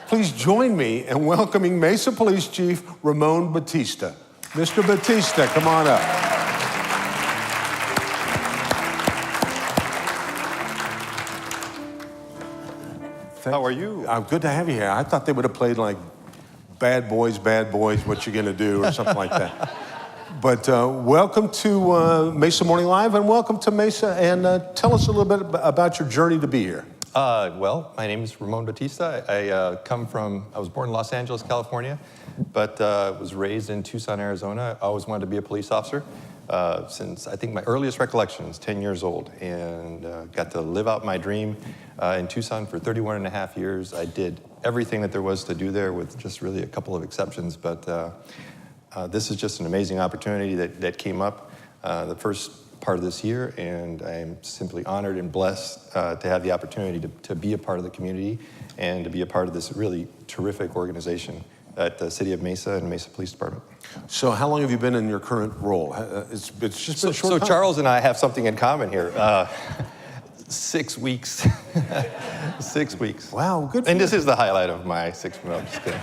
Please join me in welcoming Mesa Police Chief Ramon Batista. Mr. Batista, come on up. How are you? Good to have you here. I thought they would have played like Bad Boys, What You Gonna Do, or something like that. But welcome to Mesa Morning Live, and welcome to Mesa, and tell us a little bit about your journey to be here. Well, my name is Ramon Batista. I was born in Los Angeles, California, but was raised in Tucson, Arizona. I always wanted to be a police officer since I think my earliest recollection is 10 years old, and got to live out my dream in Tucson for 31 and a half years. I did everything that there was to do there with just really a couple of exceptions, but this is just an amazing opportunity that came up the first part of this year, and I'm simply honored and blessed to have the opportunity to be a part of the community and to be a part of this really terrific organization at the City of Mesa and Mesa Police Department. So how long have you been in your current role? It's just been a short time. So Charles and I have something in common here. 6 weeks. 6 weeks. Wow, good for And you. this is the highlight of my 6 months. I'm just kidding.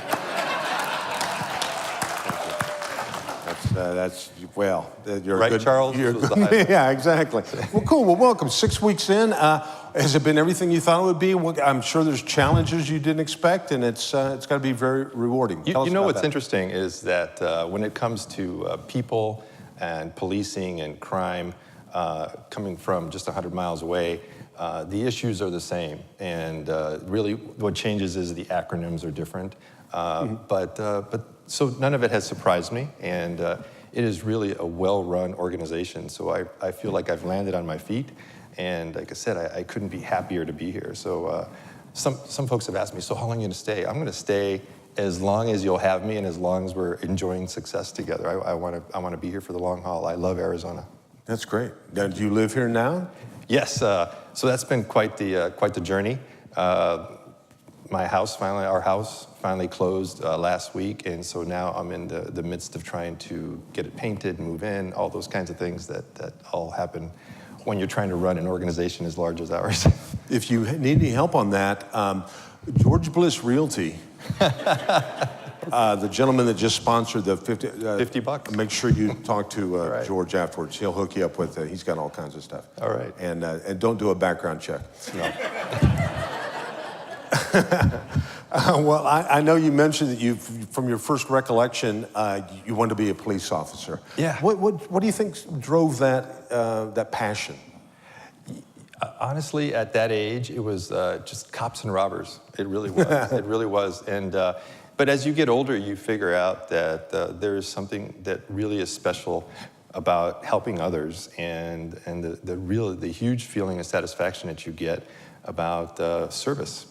Well, you're right, good, Charles? You're This was good. the highlight. Yeah, exactly. Well, cool. Well, welcome. 6 weeks in. Has it been everything you thought it would be? I'm sure there's challenges you didn't expect, and it's got to be very rewarding. You know what's interesting is that when it comes to people and policing and crime coming from just 100 miles away, the issues are the same. And really what changes is the acronyms are different. So none of it has surprised me, and it is really a well-run organization. So I feel like I've landed on my feet, and like I said, I couldn't be happier to be here. So some folks have asked me, so how long are you gonna stay? I'm gonna stay as long as you'll have me and as long as we're enjoying success together. I wanna be here for the long haul. I love Arizona. That's great. Now, do you live here now? Yes, so that's been quite the journey. Our house finally closed last week, and so now I'm in the midst of trying to get it painted, move in, all those kinds of things that all happen when you're trying to run an organization as large as ours. If you need any help on that, George Bliss Realty, the gentleman that just sponsored the $50. Make sure you talk to Right. George afterwards. He'll hook you up with, he's got all kinds of stuff. All right. And don't do a background check. No. Well, I know you mentioned that from your first recollection, you wanted to be a police officer. Yeah. What do you think drove that passion? Honestly, at that age, it was just cops and robbers. It really was. It really was. And but as you get older, you figure out that there is something that really is special about helping others, and the huge feeling of satisfaction that you get about service.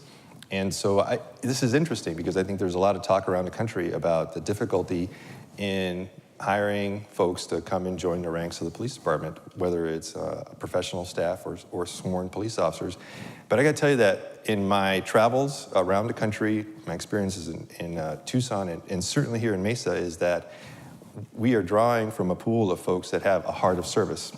And so this is interesting because I think there's a lot of talk around the country about the difficulty in hiring folks to come and join the ranks of the police department, whether it's professional staff or sworn police officers. But I got to tell you that in my travels around the country, my experiences in Tucson and certainly here in Mesa is that we are drawing from a pool of folks that have a heart of service.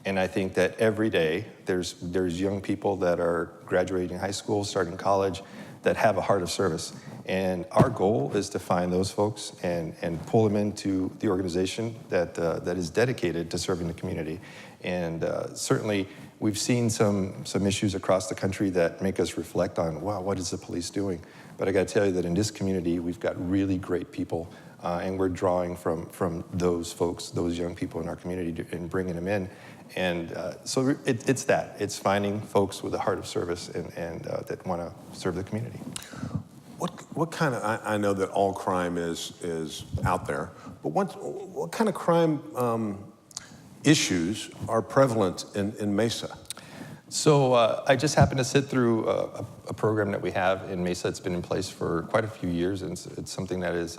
And I think that every day there's young people that are graduating high school, starting college, that have a heart of service. And our goal is to find those folks and pull them into the organization that is dedicated to serving the community. And certainly we've seen some issues across the country that make us reflect on, wow, what is the police doing? But I got to tell you that in this community, we've got really great people, and we're drawing from those folks, those young people in our community, and bringing them in. And so it's finding folks with a heart of service and that want to serve the community. What kind of, I know that all crime is out there, but what kind of crime issues are prevalent in Mesa? So I just happened to sit through a program that we have in Mesa. It's been in place for quite a few years, and it's something that is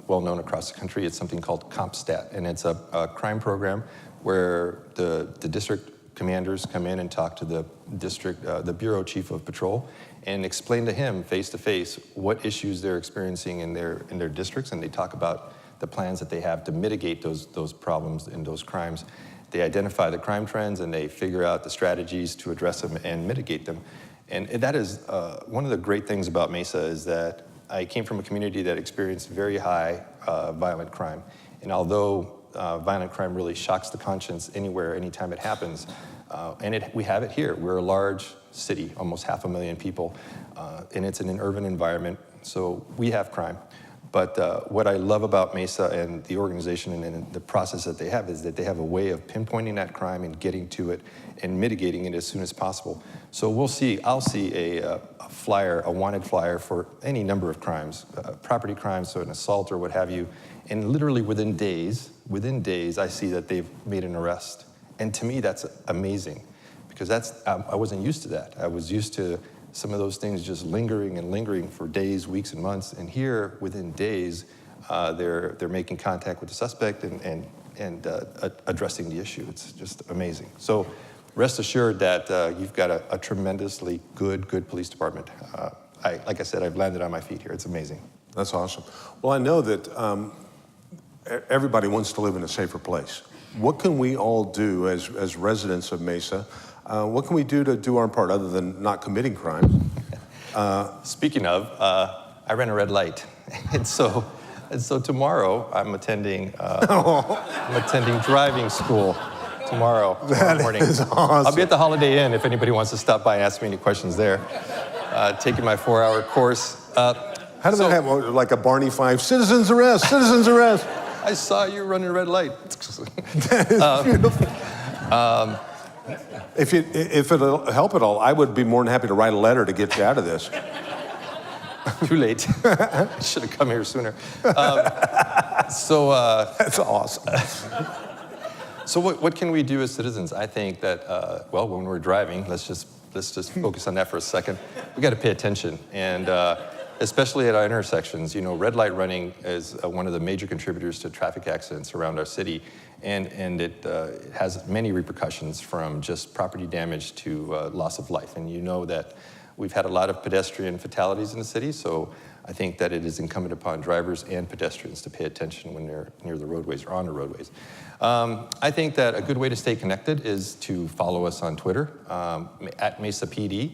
well known across the country. It's something called CompStat, and it's a crime program where the district commanders come in and talk to the bureau chief of patrol and explain to him face to face what issues they're experiencing in their districts, and they talk about the plans that they have to mitigate those problems and those crimes. They identify the crime trends and they figure out the strategies to address them and mitigate them. And that is one of the great things about Mesa is that I came from a community that experienced very high violent crime. And although violent crime really shocks the conscience anywhere, anytime it happens, we have it here. We're a large city, almost 500,000 people, and it's in an urban environment, so we have crime. But what I love about Mesa and the organization and the process that they have is that they have a way of pinpointing that crime and getting to it and mitigating it as soon as possible. So I'll see a flyer, a wanted flyer for any number of crimes, property crimes, so an assault or what have you, and literally within days, I see that they've made an arrest. And to me, that's amazing, because I wasn't used to that. I was used to some of those things just lingering and lingering for days, weeks, and months. And here, within days, they're making contact with the suspect and addressing the issue. It's just amazing. So rest assured that you've got a tremendously good police department. Like I said, I've landed on my feet here. It's amazing. That's awesome. Well, I know that everybody wants to live in a safer place. What can we all do as residents of Mesa? What can we do to do our part other than not committing crimes? Speaking of, I ran a red light, and so tomorrow I'm attending driving school tomorrow morning. Is awesome. I'll be at the Holiday Inn if anybody wants to stop by and ask me any questions there. Taking my 4-hour course. How does that happen? Like a Barney Fife, citizens arrest, citizens arrest. I saw you running a red light. That is beautiful. If it'll help at all, I would be more than happy to write a letter to get you out of this. Too late. I should have come here sooner. That's awesome. So what can we do as citizens? I think that when we're driving, let's just focus on that for a second. We got to pay attention, and especially at our intersections. You know, red light running is one of the major contributors to traffic accidents around our city. And it has many repercussions, from just property damage to loss of life. And you know that we've had a lot of pedestrian fatalities in the city, so I think that it is incumbent upon drivers and pedestrians to pay attention when they're near the roadways or on the roadways. I think that a good way to stay connected is to follow us on Twitter, at Mesa PD.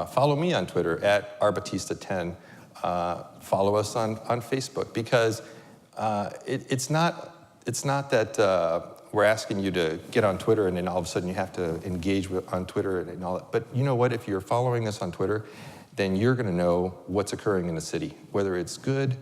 Follow me on Twitter, at rbatista10. Follow us on Facebook, because it's not that we're asking you to get on Twitter and then all of a sudden you have to engage on Twitter and all that. But you know what? If you're following us on Twitter, then you're going to know what's occurring in the city, whether it's good,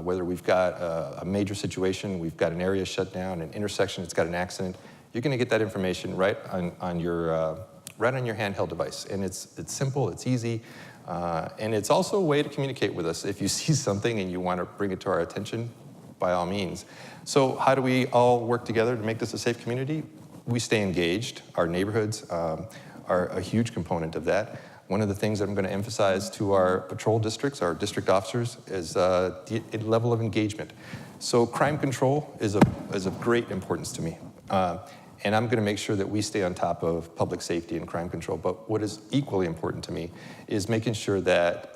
whether we've got a major situation, we've got an area shut down, an intersection that's got an accident. You're going to get that information right on your handheld device. And it's simple, it's easy, and it's also a way to communicate with us. If you see something and you want to bring it to our attention, by all means. So how do we all work together to make this a safe community? We stay engaged. Our neighborhoods are a huge component of that. One of the things that I'm going to emphasize to our patrol districts, our district officers, is the level of engagement. So crime control is of great importance to me. And I'm going to make sure that we stay on top of public safety and crime control. But what is equally important to me is making sure that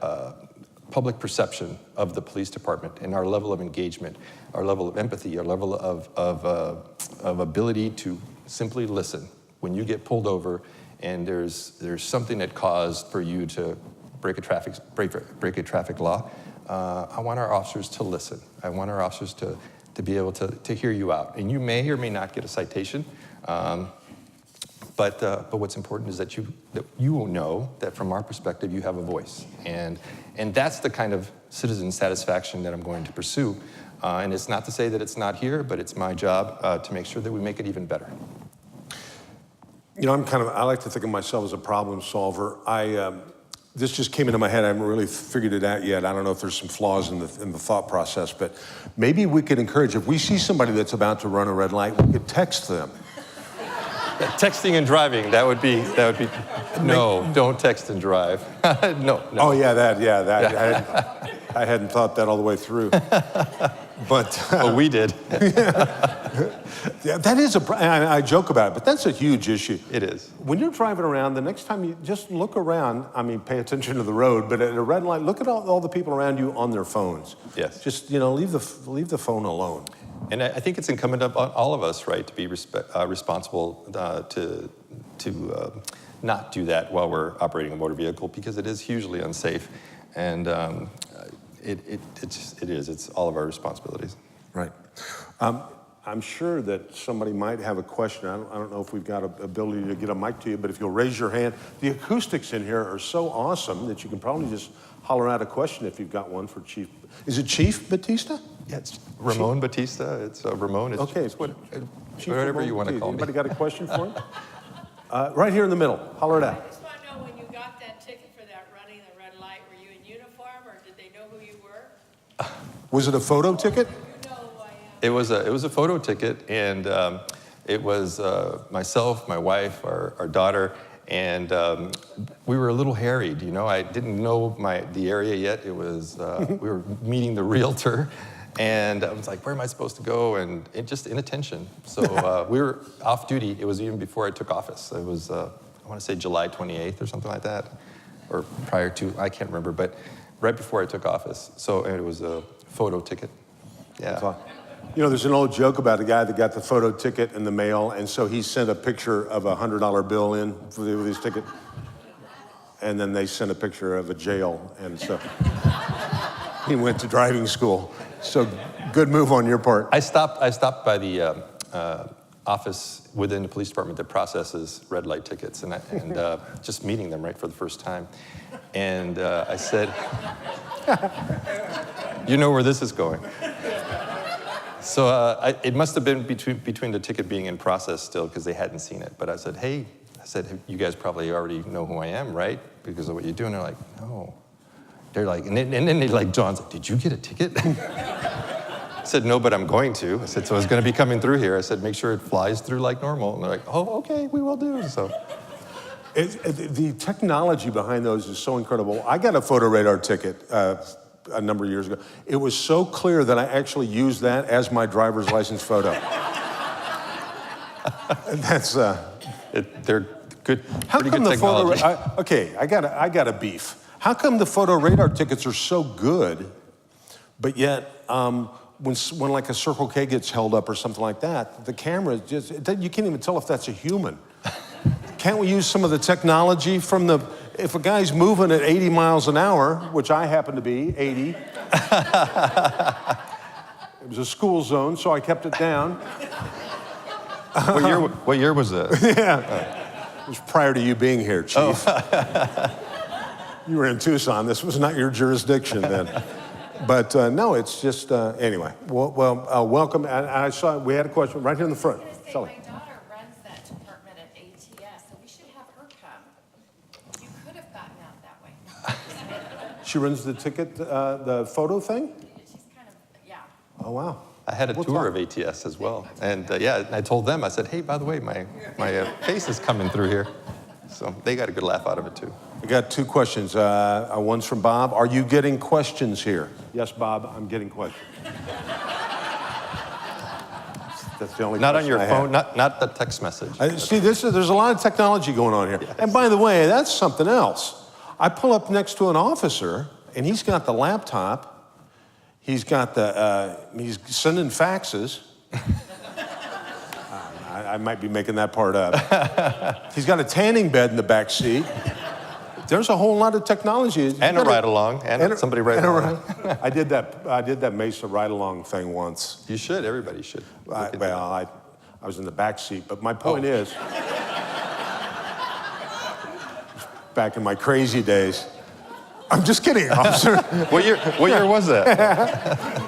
public perception of the police department and our level of engagement, our level of empathy, our level of ability to simply listen. When you get pulled over and there's something that caused for you to break a traffic law, I want our officers to listen. I want our officers to be able to hear you out. And you may or may not get a citation, but what's important is that you will know that from our perspective you have a voice, and that's the kind of citizen satisfaction that I'm going to pursue. And it's not to say that it's not here, but it's my job to make sure that we make it even better. You know, I like to think of myself as a problem solver. This just came into my head. I haven't really figured it out yet. I don't know if there's some flaws in the thought process, but maybe we could encourage, if we see somebody that's about to run a red light, we could text them. Texting and driving, that would be, no, don't text and drive. No. Oh, that. I hadn't thought that all the way through. But we did. Yeah, that is I joke about it, but that's a huge issue. It is. When you're driving around, the next time you just look around, I mean, pay attention to the road, but at a red light, look at all the people around you on their phones. Yes. Just, leave the phone alone. And I think it's incumbent upon all of us, right, to be responsible to not do that while we're operating a motor vehicle because it is hugely unsafe. And it's all of our responsibilities. Right. I'm sure that somebody might have a question. I don't know if we've got an ability to get a mic to you, but if you'll raise your hand. The acoustics in here are so awesome that you can probably just holler out a question if you've got one for Chief. Is it Chief Batista? Yeah, it's Ramon Batista. It's Ramon. It's, okay. it's Chief whatever Ramon you want to call me. Anybody got a question for him? Right here in the middle. Holler it out. I just want to know, when you got that ticket for that running the red light, were you in uniform or did they know who you were? Was it a photo ticket? You know who I am. It was a photo ticket, and it was myself, my wife, our daughter, and we were a little harried. You know, I didn't know the area yet. It was we were meeting the realtor, and I was like, "Where am I supposed to go?" And it just inattention. So we were off duty. It was even before I took office. It was I want to say July 28th or something like that, or prior to, I can't remember, but right before I took office. So it was a photo ticket. Yeah. You know, there's an old joke about a guy that got the photo ticket in the mail, and so he sent a picture of a $100 bill in with his ticket, and then they sent a picture of a jail, and so he went to driving school. So good move on your part. I stopped by the office within the police department that processes red light tickets, and just meeting them right for the first time, and I said, "You know where this is going." So it must have been between the ticket being in process still because they hadn't seen it. But I said, "Hey," "you guys probably already know who I am, right? Because of what you do." And they're like, "No." They're like, and then they like, John's like, "Did you get a ticket?" I said, "No, but I'm going to." I said, "So it's going to be coming through here." I said, "Make sure it flies through like normal." And they're like, "Oh, okay, we will do." So. The technology behind those is so incredible. I got a photo radar ticket a number of years ago. It was so clear that I actually used that as my driver's license photo. That's They're good. How pretty come good the photo? technology. Okay, I got a beef. How come the photo radar tickets are so good, but yet when like a Circle K gets held up or something like that, the camera just you can't even tell if that's a human. Can't we use some of the technology from if a guy's moving at 80 miles an hour, which I happen to be, 80. It was a school zone, so I kept it down. What year was that? Yeah. It was prior to you being here, Chief. Oh. You were in Tucson. This was not your jurisdiction then. But no, it's just, anyway. Well, welcome. And I saw we had a question right here in the front. Shelley. My daughter runs that department at ATS, so we should have her come. You could have gotten out that way. She runs the ticket, the photo thing? She's kind of, yeah. Oh, wow. I had a tour of ATS as well. And I told them, I said, "Hey, by the way, my face is coming through here." So they got a good laugh out of it too. I got two questions. One's from Bob. Are you getting questions here? Yes, Bob, I'm getting questions. That's the only Not on question your I phone, have. not the text message. See, there's a lot of technology going on here. Yes. And by the way, that's something else. I pull up next to an officer, and he's got the laptop. He's got he's sending faxes. I might be making that part up. He's got a tanning bed in the back seat. There's a whole lot of technology. And a ride-along, and somebody ride-along. I did that Mesa ride-along thing once. You should, everybody should. I was in the back seat, but my point is, back in my crazy days, I'm just kidding, officer. What year was that?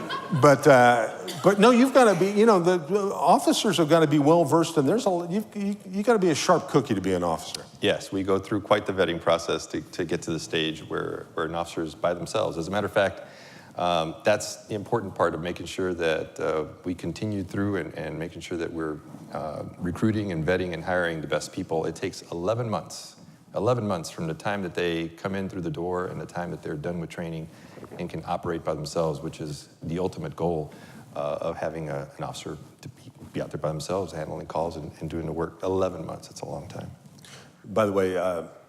But no, you've got to be, the officers have got to be well versed, and you got to be a sharp cookie to be an officer. Yes, we go through quite the vetting process to get to the stage where an officer is by themselves. As a matter of fact, that's the important part of making sure that we continue through and making sure that we're recruiting and vetting and hiring the best people. It takes 11 months. 11 months from the time that they come in through the door and the time that they're done with training and can operate by themselves, which is the ultimate goal of having an officer to be out there by themselves, handling calls and doing the work. 11 months, it's a long time. By the way,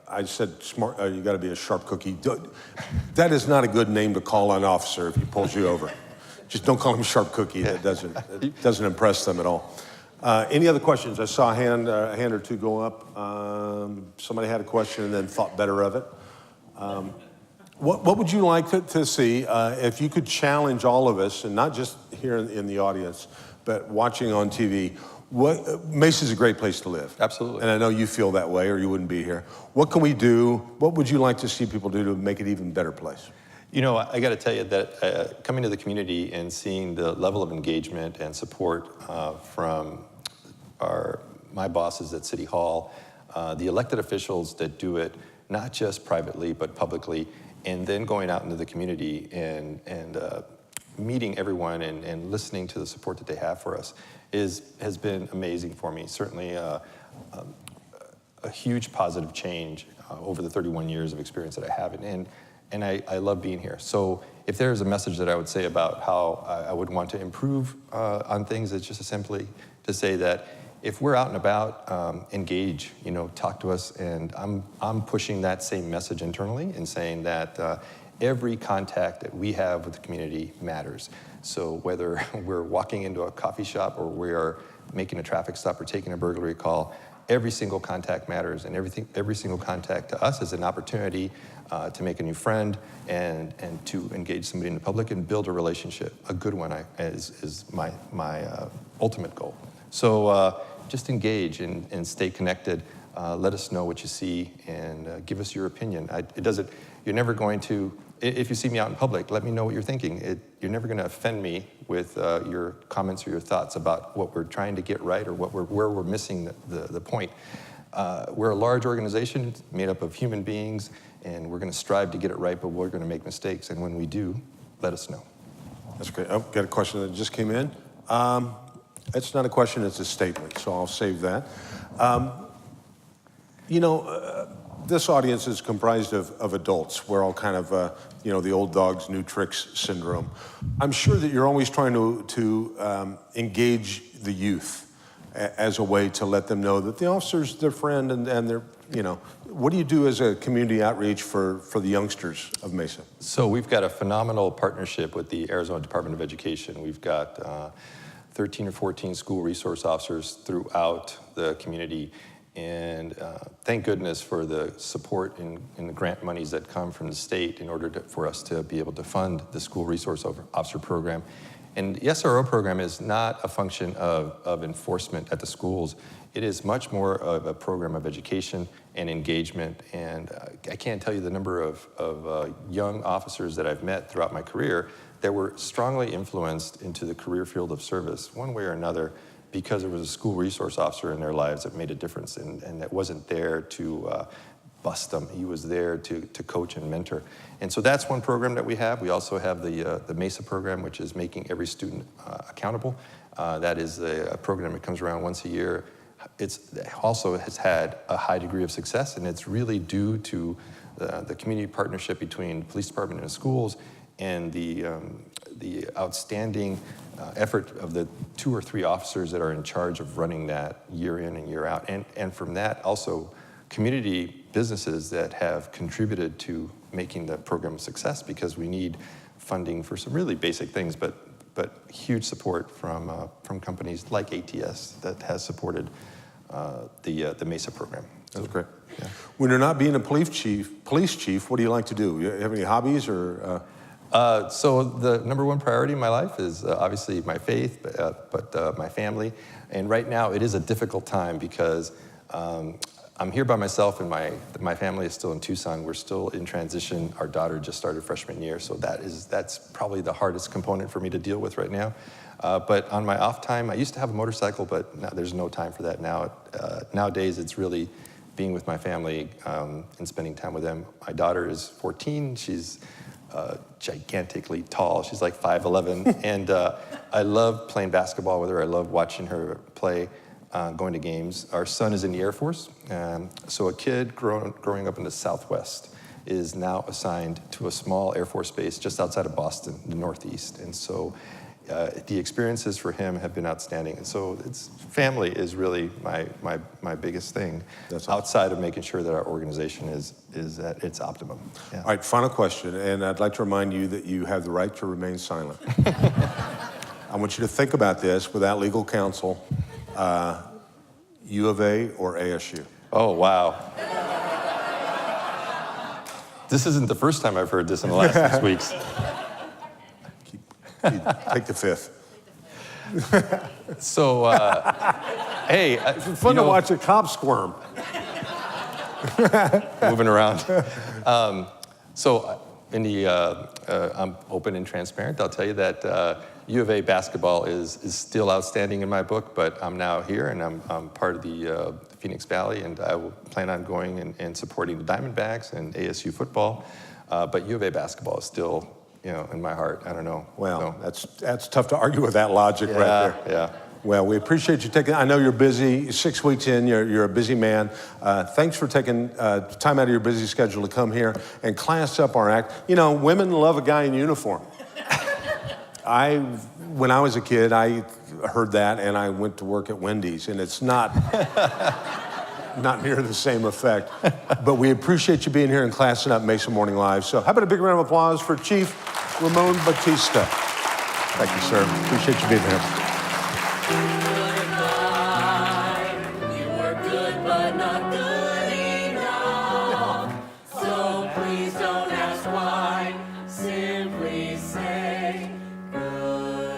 I said smart. You got to be a sharp cookie. That is not a good name to call an officer if he pulls you over. Just don't call him sharp cookie. It doesn't impress them at all. Any other questions? I saw a hand or two go up. Somebody had a question and then thought better of it. What would you like to see if you could challenge all of us, and not just here in the audience, but watching on TV? Mesa's a great place to live. Absolutely. And I know you feel that way or you wouldn't be here. What can we do? What would you like to see people do to make it an even better place? You know, I got to tell you that coming to the community and seeing the level of engagement and support from my bosses at City Hall, the elected officials that do it, not just privately, but publicly, and then going out into the community and meeting everyone and listening to the support that they have for us has been amazing for me. Certainly a huge positive change over the 31 years of experience that I have. And I love being here. So if there's a message that I would say about how I would want to improve on things, it's just simply to say that if we're out and about, engage, talk to us. And I'm pushing that same message internally and saying that every contact that we have with the community matters. So whether we're walking into a coffee shop or we are making a traffic stop or taking a burglary call, every single contact matters, and every single contact to us is an opportunity to make a new friend and to engage somebody in the public and build a relationship. A good one is my ultimate goal. So just engage and stay connected. Let us know what you see and give us your opinion. You're never going to, if you see me out in public, let me know what you're thinking. You're never going to offend me with your comments or your thoughts about what we're trying to get right or where we're missing the point. We're a large organization made up of human beings, and we're going to strive to get it right, but we're going to make mistakes. And when we do, let us know. That's great. I've got a question that just came in. It's not a question, it's a statement, so I'll save that. This audience is comprised of adults. We're all kind of, the old dogs, new tricks syndrome. I'm sure that you're always trying to engage the youth as a way to let them know that the officer's their friend and they're, what do you do as a community outreach for the youngsters of Mesa? So we've got a phenomenal partnership with the Arizona Department of Education. We've got 13 or 14 school resource officers throughout the community. And thank goodness for the support and the grant monies that come from the state in order for us to be able to fund the school resource officer program. And the SRO program is not a function of enforcement at the schools. It is much more of a program of education and engagement. And I can't tell you the number of young officers that I've met throughout my career that were strongly influenced into the career field of service, one way or another, because there was a school resource officer in their lives that made a difference and that wasn't there to bust them. He was there to coach and mentor. And so that's one program that we have. We also have the Mesa program, which is making every student accountable. That is a program that comes around once a year. It also has had a high degree of success, and it's really due to the community partnership between the police department and the schools and the outstanding effort of the 2 or 3 officers that are in charge of running that year in and year out. And from that, also community businesses that have contributed to making the program a success, because we need funding for some really basic things, but huge support from companies like ATS that has supported the Mesa program. That's great. Yeah. When you're not being a police chief, what do you like to do? You have any hobbies or? So the number one priority in my life is obviously my faith, but my family. And right now it is a difficult time because I'm here by myself and my family is still in Tucson. We're still in transition. Our daughter just started freshman year, so that's probably the hardest component for me to deal with right now. But on my off time, I used to have a motorcycle, but now there's no time for that now. Nowadays it's really being with my family and spending time with them. My daughter is 14. She's gigantically tall. She's like 5'11", and I love playing basketball with her. I love watching her play, going to games. Our son is in the Air Force, so a kid growing up in the Southwest is now assigned to a small Air Force base just outside of Boston, the Northeast, and so the experiences for him have been outstanding. And so family is really my biggest thing. That's awesome. Outside of making sure that our organization is at its optimum. Yeah. All right, final question, and I'd like to remind you that you have the right to remain silent. I want you to think about this without legal counsel. U of A or ASU? Oh, wow. This isn't the first time I've heard this in the last 6 weeks. Take the fifth. So, hey, Fun to watch a cop squirm. moving around. In the, I'm open and transparent. I'll tell you that U of A basketball is still outstanding in my book, but I'm now here and I'm part of the Phoenix Valley, and I will plan on going and supporting the Diamondbacks and ASU football. But U of A basketball is still, in my heart. I don't know. Well, that's tough to argue with that logic right there. Yeah. Well, we appreciate you taking, I know you're busy, 6 weeks in, you're a busy man. Thanks for taking time out of your busy schedule to come here and class up our act. Women love a guy in uniform. When I was a kid, I heard that and I went to work at Wendy's, and it's not near the same effect. But we appreciate you being here and classing up Mesa Morning Live. So how about a big round of applause for Chief Ramon Batista. Thank you, sir. Appreciate you being here. Simply say goodbye.